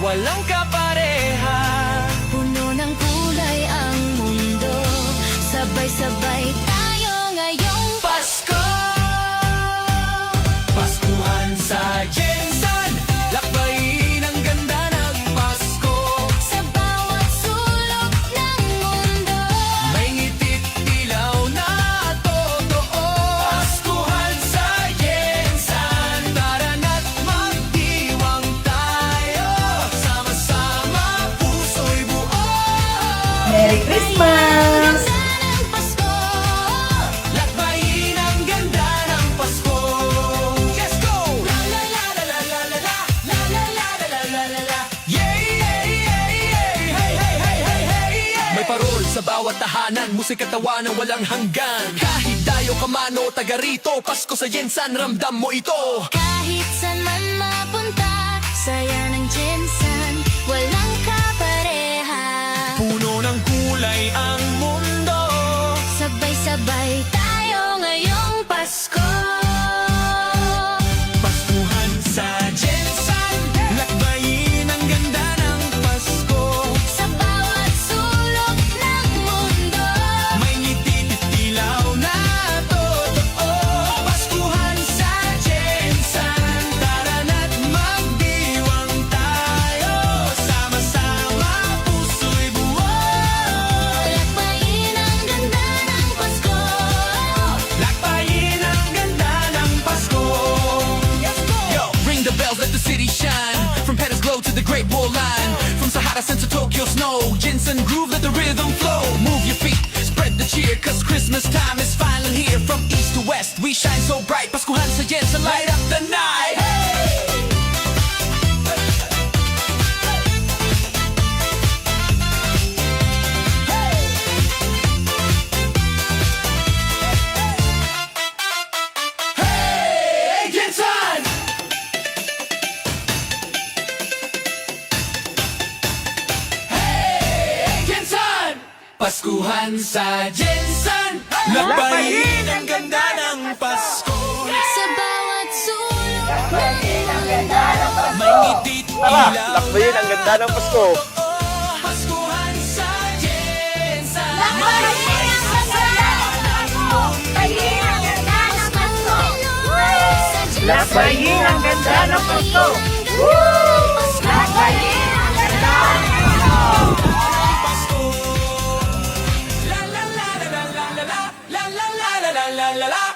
walang kapareha. Puno ng kulay ang mundo, sabay-sabay tayo ngayong Pasko! Paskuhan sa Jensan, lakbayin ang ganda ng Pasko. sa bawat sulok ng mundo. May ngiti't ilaw na totoo. Paskuhan sa Jensan, tara na't magdiwang tayo. Sama-sama, puso'y buo. Merry Christmas! Ganda ng Pasko, Lakbayin ang ganda ng Pasko. Let's go! La la la la la la la la la la la la la la la. Yay, yay, yay, yay. Hey, hey, hey, hey, hey, yay. May parol sa bawat tahanan, musika tawanan walang hanggan. Kahit dayo ka man o taga rito, Pasko sa Jensan, ramdam mo ito. kahit saan man mapunta, saya ng Jensan, walang kapareha. Puno ng kulay ang mundo. Sabay-sabay tayo ngayong Pasko. Paskuhan sa Jensan, lakbayin ang ganda ng Pasko. Sa bawat sulok ng mundo. May ngiti't ilaw na totoo. Paskuhan sa Jensan, tara na't magdiwang tayo. Sama-sama, puso'y buo. Lakbayin ang ganda ng Pasko. Lakbayin ang ganda ng Pasko. Yo, ring the bells, let the city shine. From Pettis Glow to the Great Wall Line. From Sahara Sun to Tokyo Snow. Jensen groove, let the rhythm flow. Move your feet, spread the cheer, cause Christmas time is finally here. From east to west, we shine so bright. Paskuhan sa Jensen, light up the night. Hey, Jensen! Hey, Jensen! Paskuhan sa Jensen, lakbayin ang ganda ng Pasko. Sa bawat sulok ng May ngiti't Tara, ilaw lakbayin ang ganda ng Pasko. Paskuhan sa Jensen. Lakbayin ang ganda ng Pasko! Lakbayin ang ganda ng Pasko. La la la la la la la la la la la la la la la.